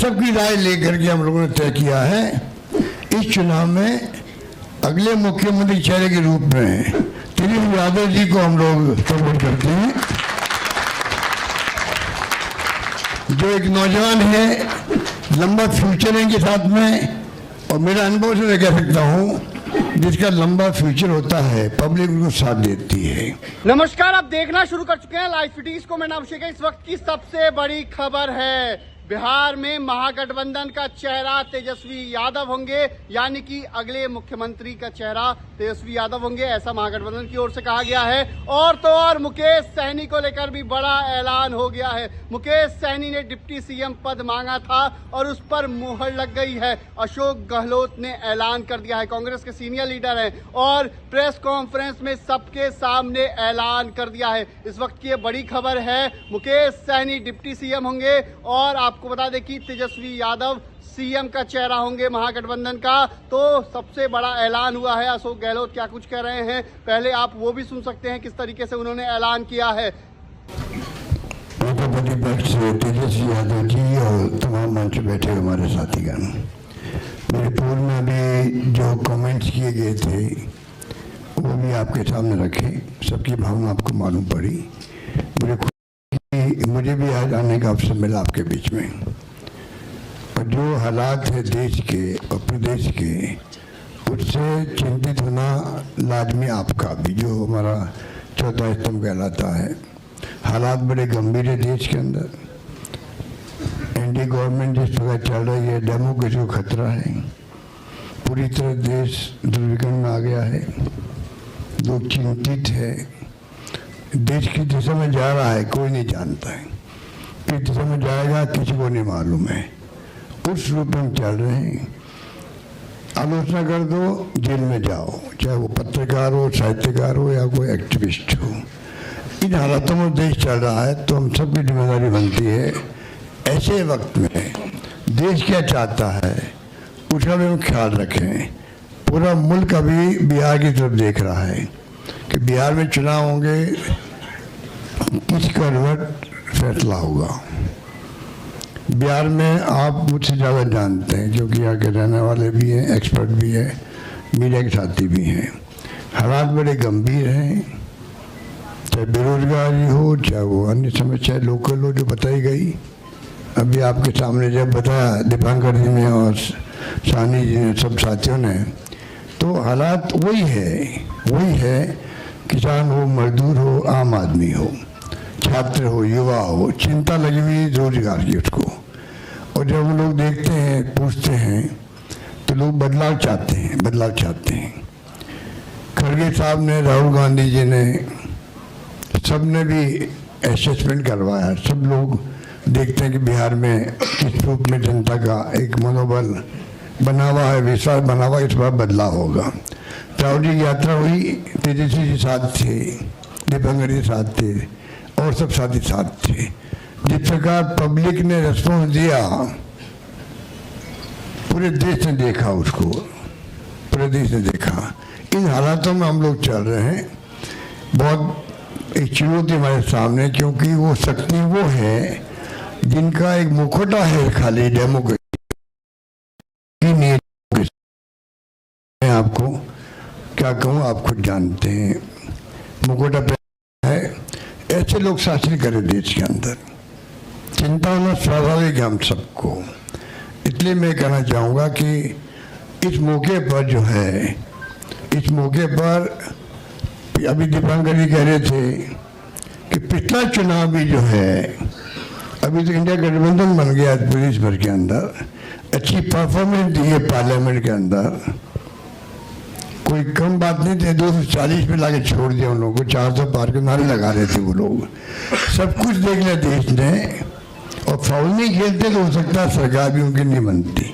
सबकी राय लेकर के हम लोगों ने तय किया है इस चुनाव में अगले मुख्यमंत्री चेहरे के रूप में तेजस्वी यादव जी को हम लोग सपोर्ट करते हैं, जो एक नौजवान है, लंबा फ्यूचर है इनके साथ में, और मेरा अनुभव से मैं कह सकता हूँ जिसका लंबा फ्यूचर होता है पब्लिक उनको साथ देती है। नमस्कार, आप देखना शुरू कर चुके हैं लाइव सिटीज को। मैं नाम अभिषेक है। इस वक्त की सबसे बड़ी खबर है, बिहार में महागठबंधन का चेहरा तेजस्वी यादव होंगे, यानी कि अगले मुख्यमंत्री का चेहरा तेजस्वी यादव होंगे, ऐसा महागठबंधन की ओर से कहा गया है। और तो और मुकेश सहनी को लेकर भी बड़ा ऐलान हो गया है। मुकेश सहनी ने डिप्टी सीएम पद मांगा था और उस पर मुहर लग गई है। अशोक गहलोत ने ऐलान कर दिया है, कांग्रेस के सीनियर लीडर हैं और प्रेस कॉन्फ्रेंस में सबके सामने ऐलान कर दिया है। इस वक्त की ये बड़ी खबर है, मुकेश सहनी डिप्टी सीएम होंगे और आपको बता दें कि तेजस्वी यादव सीएम का चेहरा होंगे महागठबंधन का। तो सबसे बड़ा ऐलान हुआ है। अशोक गहलोत क्या कुछ कह रहे हैं, पहले आप वो भी सुन सकते हैं किस तरीके से उन्होंने ऐलान किया है। प्रतिपक्ष तेजस्वी यादव जी और तमाम मंच बैठे हमारे साथीगण, मेरे पूर्व में भी जो कमेंट्स किए गए थे वो भी आपके सामने रखे, सबकी भावना आपको मालूम पड़ी। मुझे भी आज आने का अवसर मिला आपके बीच में, और जो हालात है देश के और प्रदेश के, उससे चिंतित होना लाजमी आपका भी, जो हमारा चौथा स्तंभ कहलाता है। हालात बड़े गंभीर है देश के अंदर। एनडीए गवर्नमेंट जिस प्रकार चल रही है, डेमोक्रेसी को खतरा है, पूरी तरह देश दुर्विघटन में आ गया है, लोग चिंतित है। देश की दिशा में जा रहा है कोई नहीं जानता है, किस दिशा में जाएगा किसी को नहीं मालूम है। उस रूप में चल रहे हैं। आलोचना कर दो जेल में जाओ, चाहे वो पत्रकार हो, साहित्यकार हो या कोई एक्टिविस्ट हो। इन हालातों में देश चल रहा है, तो हम सबकी जिम्मेदारी बनती है ऐसे वक्त में देश क्या चाहता है उसका भी हम ख्याल रखें। पूरा मुल्क अभी बिहार की तरफ देख रहा है कि बिहार में चुनाव होंगे, किस करवट फैसला होगा। बिहार में आप मुझसे ज़्यादा जानते हैं क्योंकि यहाँ के रहने वाले भी हैं, एक्सपर्ट भी हैं, मीडिया के साथी भी हैं। हालात बड़े गंभीर हैं, चाहे बेरोजगारी हो, चाहे वो अन्य समस्या लोकल हो जो बताई गई। अभी आपके सामने जब बताया दीपांकर जी ने और सानी जी ने, सब साथियों ने, तो हालात वही है। किसान हो, मजदूर हो, आम आदमी हो, छात्र हो, युवा हो, चिंता लगी हुई रोजगार की उसको। और जब हम लोग देखते हैं, पूछते हैं, तो लोग बदलाव चाहते हैं। खड़गे साहब ने, राहुल गांधी जी ने, सब ने भी असेसमेंट करवाया। सब लोग देखते हैं कि बिहार में किस रूप में जनता का एक मनोबल बना हुआ है, विश्वास बना हुआ, इस बार बदलाव होगा। राहुल जी की यात्रा हुई, तेजस्वी जी साथ थे, दीपांकर जी साथ थे और सब साथी साथ थे। जिस प्रकार पब्लिक ने रिस्पॉन्स दिया, पूरे देश ने देखा उसको, पूरे देश ने देखा। इन हालातों में हम लोग चल रहे हैं। बहुत एक चुनौती हमारे सामने, क्योंकि वो शक्ति वो है जिनका एक मुखौटा है खाली डेमोक्रेसी। मैं आपको क्या कहूँ, आप खुद जानते हैं, मुखौटा है। ऐसे लोग शासन करें देश के अंदर, चिंता होना स्वाभाविक है हम सबको। इसलिए मैं कहना चाहूँगा कि इस मौके पर जो है, इस मौके पर अभी दीपांकर जी कह रहे थे कि पिछला चुनाव भी जो है, अभी तो इंडिया गठबंधन बन गया प्रदेश भर के अंदर, अच्छी परफॉर्मेंस दी है पार्लियामेंट के अंदर। कोई कम बात नहीं थी, 240 पे लाके छोड़ दिया उन लोगों को, 400 पार के नारे लगा रहे थे वो लोग। सब कुछ देख लिया देश ने, और फाउल नहीं खेलते तो हो सकता है सरकार भी उनकी नहीं बनती।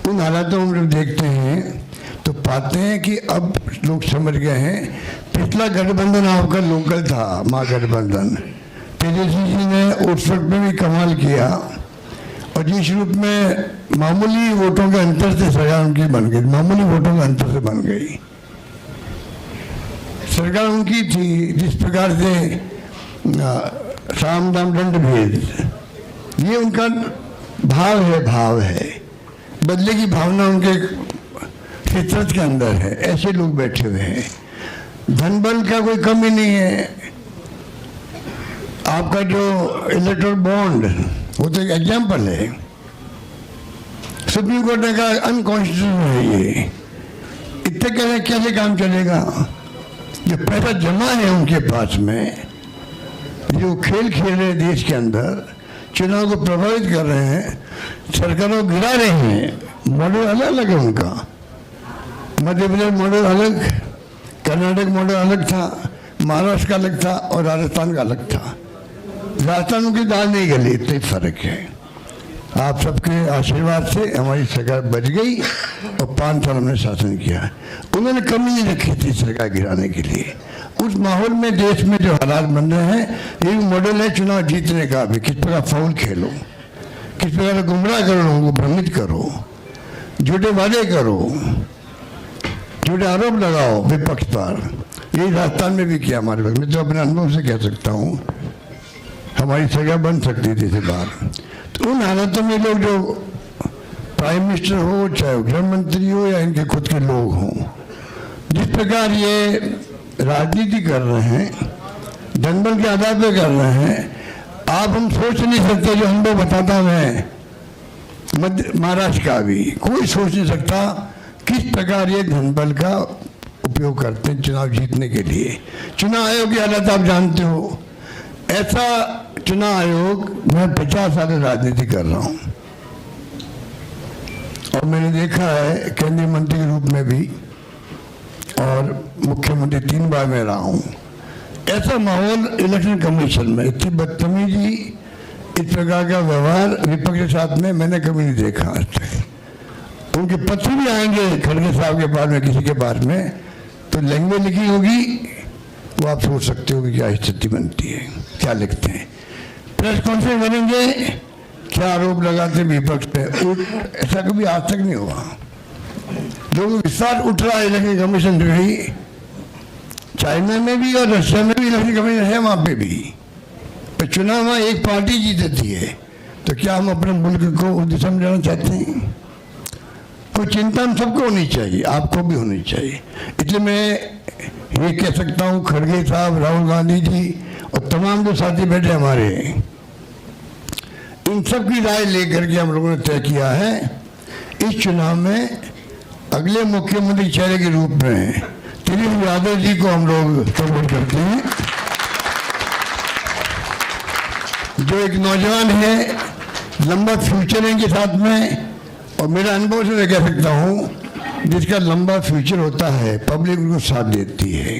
उन हालातों में हम लोग देखते हैं तो पाते हैं कि अब लोग समझ गए हैं। पिछला गठबंधन आपका लोकल था, महागठबंधन, तेजस्वी जी ने उस वक्त में भी कमाल किया, और जिस रूप में मामूली वोटों के अंतर से सरकार उनकी बन गई, मामूली वोटों के अंतर से बन गई सरकार उनकी थी। जिस प्रकार से साम दाम दंड भेद, ये उनका भाव है, बदले की भावना उनके फितरत के अंदर है। ऐसे लोग बैठे हुए हैं। धन बल का कोई कमी नहीं है। आपका जो इलेक्टोरल बॉन्ड वो तो एक एग्जाम्पल है। सुप्रीम कोर्ट ने कहा अनकॉन्स्टिट्यूशनल है ये। इतने कैसे काम चलेगा? जो पैसा जमा है उनके पास में, जो खेल खेल रहे देश के अंदर, चुनाव को प्रभावित कर रहे हैं, सरकारों को गिरा रहे हैं। मॉडल अलग अलग है उनका। मध्य प्रदेश मॉडल अलग, कर्नाटक मॉडल अलग था, महाराष्ट्र का अलग था और राजस्थान का अलग था। राजस्थान की दाल नहीं गली, इतना ही फर्क है। आप सबके आशीर्वाद से हमारी सरकार बच गई और 5 साल हमने शासन किया। उन्होंने कमी नहीं रखी थी सरकार गिराने के लिए। उस माहौल में देश में जो हालात बन रहे हैं, ये मॉडल है चुनाव जीतने का भी। किस प्रकार फाउल खेलो, किस प्रकार गुमराह करो, लोगों को भ्रमित करो, झूठे वादे करो, झूठे आरोप लगाओ विपक्ष पर। यही राजस्थान में भी किया हमारे वक्त। मैं तो अपने अनुभव से कह सकता हूँ, हमारी सरकार बन सकती थी इस बार। तो उन हालातों में लोग जो प्राइम मिनिस्टर हो, चाहे गृह मंत्री हो या इनके खुद के लोग हों, जिस प्रकार ये राजनीति कर रहे हैं, जनबल के आधार पर कर रहे हैं, आप हम सोच नहीं सकते। जो अनुभव बताता मैं महाराष्ट्र का भी, कोई सोच नहीं सकता किस प्रकार ये जनबल का उपयोग करते हैं चुनाव जीतने के लिए। चुनाव आयोग की हालत आप जानते हो। ऐसा चुनाव आयोग, मैं 50 साल राजनीति कर रहा हूं और मैंने देखा है केंद्रीय मंत्री के रूप में भी और मुख्यमंत्री 3 बार में रहा हूं। ऐसा माहौल इलेक्शन कमीशन में, इतनी बदतमीजी, इस प्रकार का व्यवहार विपक्ष के साथ में मैंने कभी नहीं देखा आज तक। उनके पत्र भी आएंगे खड़गे साहब के पास में, किसी के पास में, तो लैंग्वेज लिखी होगी, वो आप सोच सकते हो कि क्या स्थिति बनती है, क्या लिखते हैं। प्रेस कॉन्फ्रेंस करेंगे, क्या आरोप लगाते हैं विपक्ष पे। ऐसा कभी आज तक नहीं हुआ। लोगों को विश्वास उठ रहा है इलेक्शन कमीशन से भी। चाइना में भी और रशिया में भी इलेक्शन कमीशन है, वहां पे भी। तो चुनाव में एक पार्टी जीतती है, तो क्या हम अपने मुल्क को उस दिशा में जाना चाहते हैं? कोई चिंता हम सबको होनी चाहिए, आपको भी होनी चाहिए। इसलिए मैं ये कह सकता हूँ, खड़गे साहब, राहुल गांधी जी और तमाम जो साथी बैठे हमारे, इन सब की राय लेकर के हम लोगों ने तय किया है इस चुनाव में अगले मुख्यमंत्री चेहरे के रूप में तेजस्वी यादव जी को हम लोग सपोर्ट करते हैं। जो एक नौजवान है, लंबा फ्यूचर है इनके साथ में, और मेरा अनुभव से मैं कह सकता हूँ, जिसका लंबा फ्यूचर होता है पब्लिक उनको साथ देती है।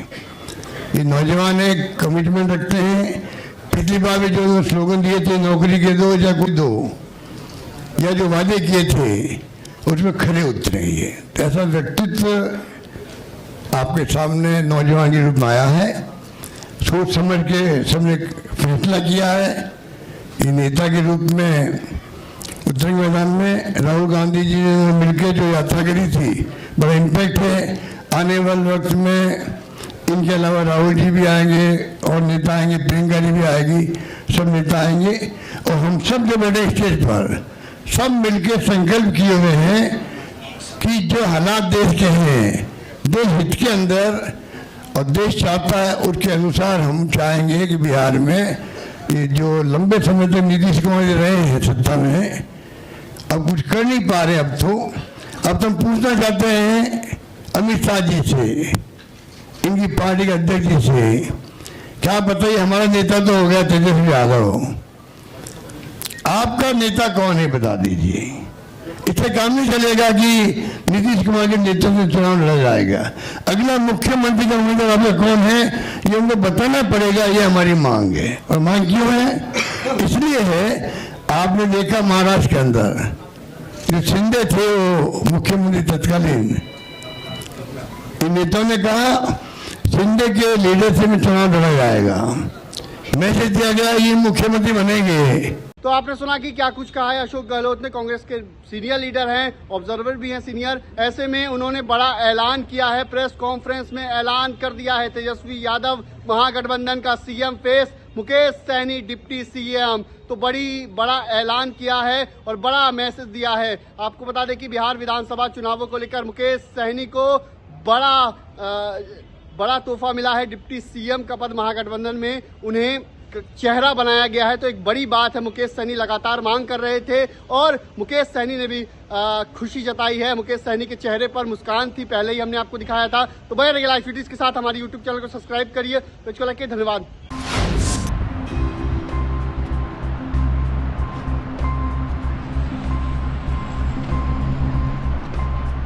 ये नौजवान एक कमिटमेंट रखते हैं। पिछली बार भी जो स्लोगन दिए थे, नौकरी के दो या कोई दो, या जो वादे किए थे उसमें खरे उतरे। ये तो ऐसा व्यक्तित्व आपके सामने नौजवान के रूप में आया है। सोच समझ के सबने फैसला किया है। ये नेता के रूप में उत्तरी मैदान में राहुल गांधी जी ने मिलकर जो यात्रा करी थी, बड़ा इम्पैक्ट है। आने वाले वक्त में इनके अलावा राहुल जी भी आएंगे और नेता आएंगे, प्रियंका जी भी आएगी, सब नेता आएंगे। और हम सब जो बैठे स्टेज पर, सब मिलकर संकल्प किए हुए हैं कि जो हालात देश के हैं, देश हित के अंदर और देश चाहता है उसके अनुसार हम चाहेंगे कि बिहार में ये जो लंबे समय तक नीतीश कुमार जी रहे हैं सत्ता में, अब कुछ कर नहीं पा रहे। अब तो हम पूछना चाहते हैं अमित शाह जी से, इनकी पार्टी के अध्यक्ष जी से, क्या बताइए, हमारा नेता तो हो गया तेजस्वी यादव, आपका नेता कौन है बता दीजिए। इससे काम नहीं चलेगा कि नीतीश कुमार के नेतृत्व में चुनाव लड़ा जाएगा। अगला मुख्यमंत्री का उम्मीदवार आपका कौन है, ये उनको बताना पड़ेगा। ये हमारी मांग है। और मांग क्यों है? इसलिए है, आपने देखा महाराष्ट्र के अंदर जो शिंदे थे, वो मुख्यमंत्री तत्कालीन, इन नेताओं ने कहा शिंदे के लीडरशिप में चुनाव लड़ा जाएगा। मैसेज दिया गया ये मुख्यमंत्री बनेंगे। तो आपने सुना कि क्या कुछ कहा है अशोक गहलोत ने। कांग्रेस के सीनियर लीडर हैं, ऑब्जर्वर भी हैं सीनियर। ऐसे में उन्होंने बड़ा ऐलान किया है, प्रेस कॉन्फ्रेंस में ऐलान कर दिया है, तेजस्वी यादव महागठबंधन का CM face. Mukesh Sahani deputy CM. तो बड़ा ऐलान किया है और बड़ा मैसेज दिया है। आपको बता दें कि बिहार विधानसभा चुनावों को लेकर मुकेश सहनी को बड़ा तोहफा मिला है। डिप्टी सीएम का पद महागठबंधन में उन्हें चेहरा बनाया गया है। तो एक बड़ी बात है। मुकेश सहनी लगातार मांग कर रहे थे और मुकेश सहनी ने भी खुशी जताई है। मुकेश सहनी के चेहरे पर मुस्कान थी, पहले ही हमने आपको दिखाया था। तो बने रहिए लाइव वीडियोस के साथ, हमारी यूट्यूब चैनल को सब्सक्राइब करिए। तो इसको लेकर धन्यवाद।